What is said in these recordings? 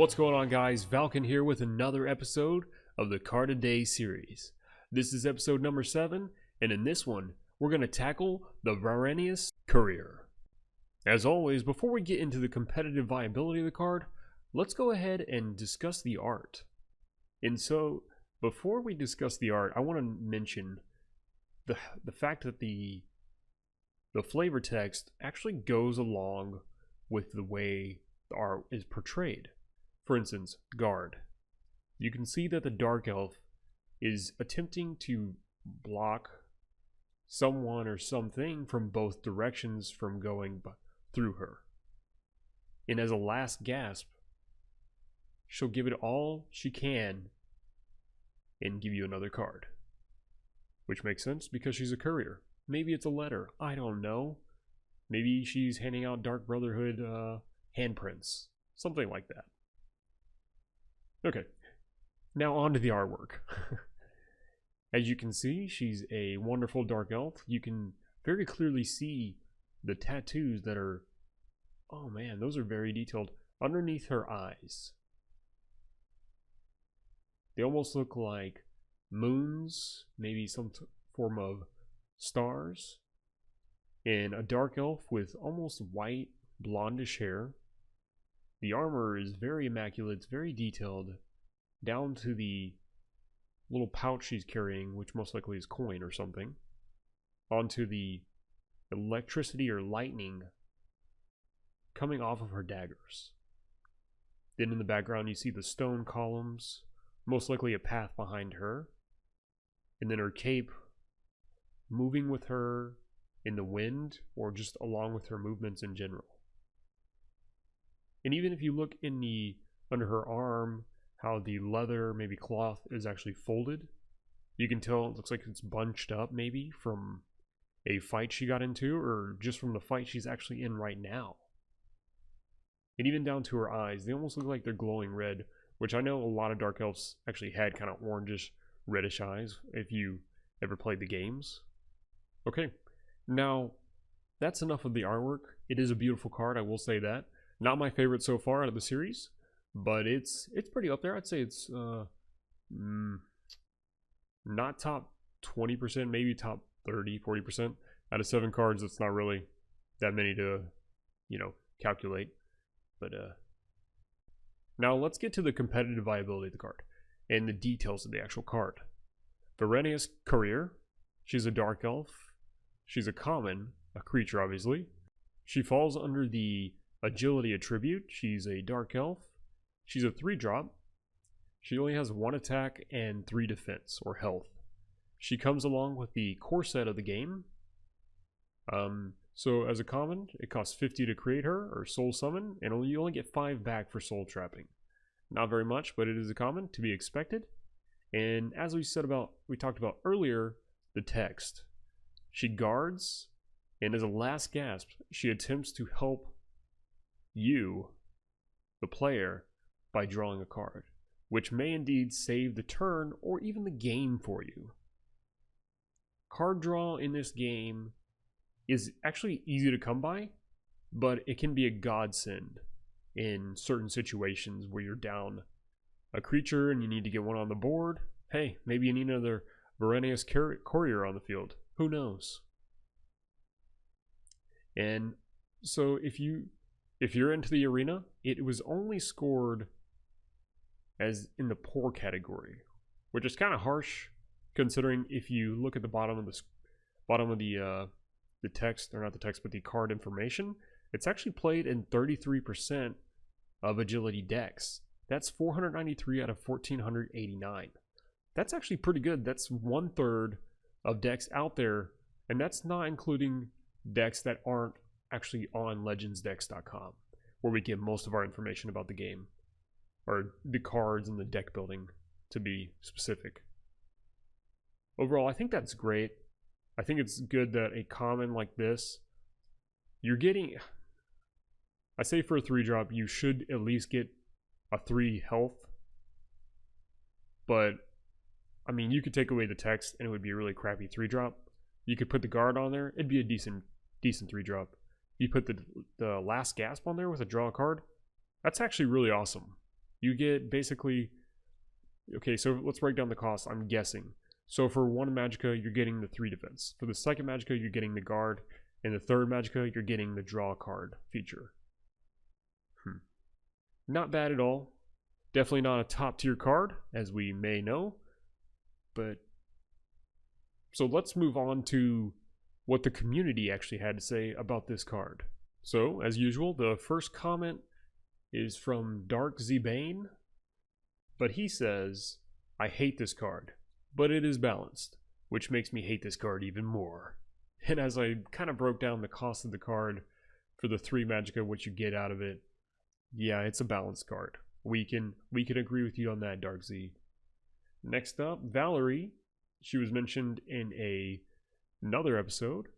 What's going on, guys? Valken here with another episode of the Card a Day series. This is episode number 7, and in this one, we're going to tackle the Varanis Courier. As always, before we get into the competitive viability of the card, let's go ahead and discuss the art. And so, before we discuss the art, I want to mention the fact that the flavor text actually goes along with the way the art is portrayed. For instance, guard. You can see that the dark elf is attempting to block someone or something from both directions from going through her. And as a last gasp, she'll give it all she can and give you another card. Which makes sense because she's a courier. Maybe it's a letter. I don't know. Maybe she's handing out Dark Brotherhood handprints. Something like that. Okay, now on to the artwork. As you can see, she's a wonderful dark elf. You can very clearly see the tattoos that are, oh man, those are very detailed, underneath her eyes. They almost look like moons, maybe some form of stars. And a dark elf with almost white, blondish hair. The armor is very immaculate, it's very detailed, down to the little pouch she's carrying, which most likely is coin or something, onto the electricity or lightning coming off of her daggers. Then in the background you see the stone columns, most likely a path behind her, and then her cape moving with her in the wind or just along with her movements in general. And even if you look in the under her arm, how the leather, maybe cloth, is actually folded, you can tell it looks like it's bunched up maybe from a fight she got into or just from the fight she's actually in right now. And even down to her eyes, they almost look like they're glowing red, which I know a lot of dark elves actually had kind of orangish, reddish eyes if you ever played the games. Okay, now that's enough of the artwork. It is a beautiful card, I will say that. Not my favorite so far out of the series, but it's pretty up there. I'd say it's not top 20%, maybe top 30-40%. Out of 7 cards, it's not really that many to, calculate. But now let's get to the competitive viability of the card and the details of the actual card. Varanis Courier. She's a dark elf. She's a common, a creature obviously. She falls under the agility attribute. She's a dark elf. She's a 3-drop. She only has 1 attack and 3 defense or health. She comes along with the core set of the game. So as a common, it costs 50 to create her or soul summon, and you only get 5 back for soul trapping. Not very much, but it is a common, to be expected. And as we talked about earlier, the text. She guards, and as a last gasp, she attempts to help you, the player, by drawing a card, which may indeed save the turn or even the game for you. Card draw in this game is actually easy to come by, but it can be a godsend in certain situations where you're down a creature and you need to get one on the board. Hey, maybe you need another Varanis Courier on the field. Who knows? And so if you're into the arena, it was only scored as in the poor category, which is kind of harsh considering if you look at the bottom of the text, or not the text, but the card information, it's actually played in 33% of agility decks. That's 493 out of 1489. That's actually pretty good. That's 1/3 of decks out there, and that's not including decks that aren't actually on legendsdecks.com, where we get most of our information about the game, or the cards and the deck building, to be specific. Overall, I think that's great. I think it's good that a common like this, you're getting, I say for a 3-drop, you should at least get a 3 health, but I mean, you could take away the text and it would be a really crappy 3-drop. You could put the guard on there, it'd be a decent 3-drop. You put the last gasp on there with a draw card, that's actually really awesome. You get basically, okay, so let's break down the cost, I'm guessing. So for one Magicka, you're getting the 3 defense. For the second Magicka, you're getting the guard. And the third Magicka, you're getting the draw card feature. Not bad at all. Definitely not a top tier card, as we may know. But, so let's move on to what the community actually had to say about this card. So, as usual, the first comment is from Dark Zbane. But he says, I hate this card, but it is balanced, which makes me hate this card even more. And as I kind of broke down the cost of the card for the 3 Magicka, what you get out of it, yeah, it's a balanced card. We can agree with you on that, Dark Z. Next up, Valerie. She was mentioned in another episode.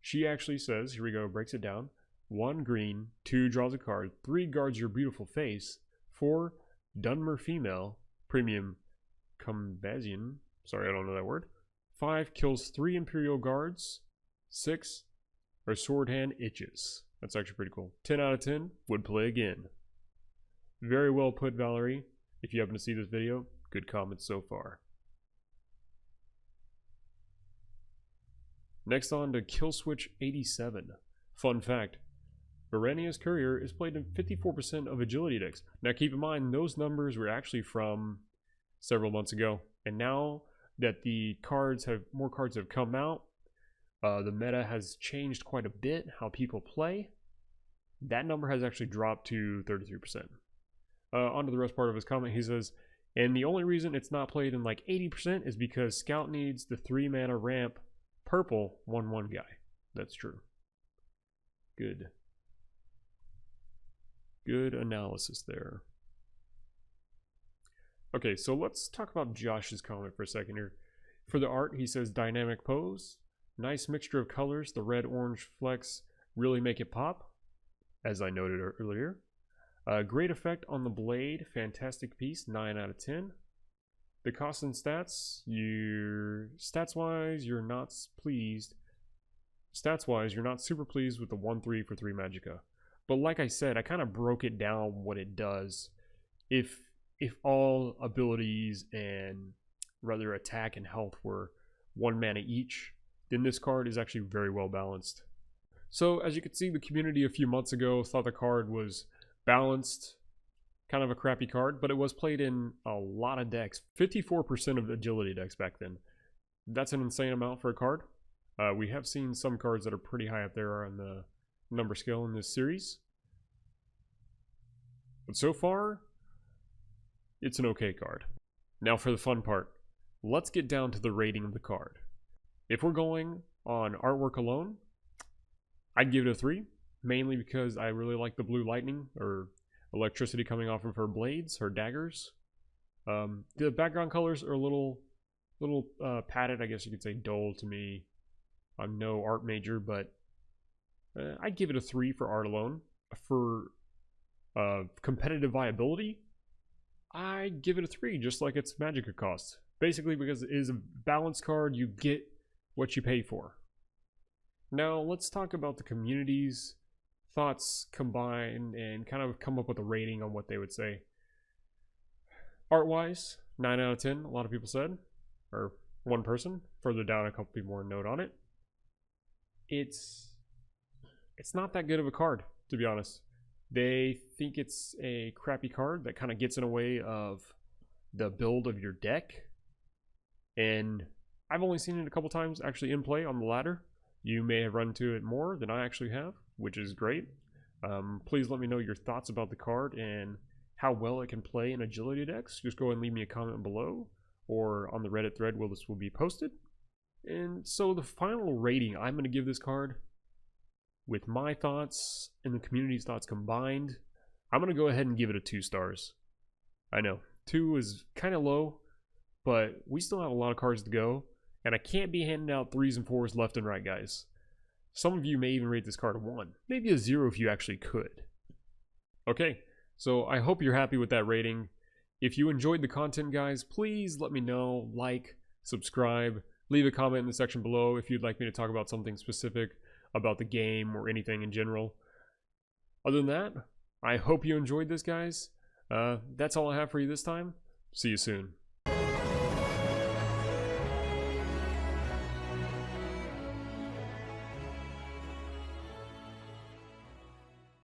She actually says, here we go, breaks it down. 1 green, 2 draws a card, 3 guards your beautiful face, 4 Dunmer female, premium Combazian, sorry I don't know that word, 5 kills 3 Imperial guards, 6 her sword hand itches. That's actually pretty cool. 10 out of 10, would play again. Very well put, Valerie. If you happen to see this video, good comments so far. Next on to Killswitch 87. Fun fact, Varanis Courier is played in 54% of agility decks. Now keep in mind, those numbers were actually from several months ago. And now that the more cards have come out, the meta has changed quite a bit, how people play. That number has actually dropped to 33%. On to the rest part of his comment, he says, and the only reason it's not played in like 80% is because Scout needs the 3 mana ramp purple 1/1 guy. That's true. Good. Good analysis there. Okay, so let's talk about Josh's comment for a second here. For the art, he says dynamic pose, nice mixture of colors, the red-orange flecks really make it pop, as I noted earlier. Great effect on the blade, fantastic piece, 9 out of 10. The cost and stats, stats-wise, you're not pleased. Stats-wise, you're not super pleased with the 1/3 for 3 Magicka. But like I said, I kind of broke it down what it does. If all abilities and rather attack and health were 1 mana each, then this card is actually very well balanced. So as you can see, the community a few months ago thought the card was balanced, kind of a crappy card, but it was played in a lot of decks. 54% of agility decks back then. That's an insane amount for a card. We have seen some cards that are pretty high up there on the number scale in this series. But so far, it's an okay card. Now for the fun part. Let's get down to the rating of the card. If we're going on artwork alone, I'd give it a 3. Mainly because I really like the blue lightning, or electricity coming off of her blades, her daggers. The background colors are a little padded, I guess you could say dull to me. I'm no art major, but I'd give it a 3 for art alone. For competitive viability, I'd give it a 3, just like its Magicka cost. Basically because it is a balanced card, you get what you pay for. Now let's talk about the community's thoughts combined and kind of come up with a rating on what they would say. Art-wise, 9 out of 10, a lot of people said. Or one person. Further down, a couple people more note on it. It's not that good of a card, to be honest. They think it's a crappy card that kind of gets in the way of the build of your deck. And I've only seen it a couple times actually in play on the ladder. You may have run into it more than I actually have, which is great. Please let me know your thoughts about the card and how well it can play in agility decks. Just go ahead and leave me a comment below or on the Reddit thread where this will be posted. And so the final rating I'm going to give this card, with my thoughts and the community's thoughts combined, I'm going to go ahead and give it a 2 stars. I know, 2 is kind of low, but we still have a lot of cards to go. And I can't be handing out 3s and 4s left and right, guys. Some of you may even rate this card a 1. Maybe a 0 if you actually could. Okay, so I hope you're happy with that rating. If you enjoyed the content, guys, please let me know. Like, subscribe, leave a comment in the section below if you'd like me to talk about something specific about the game or anything in general. Other than that, I hope you enjoyed this, guys. That's all I have for you this time. See you soon.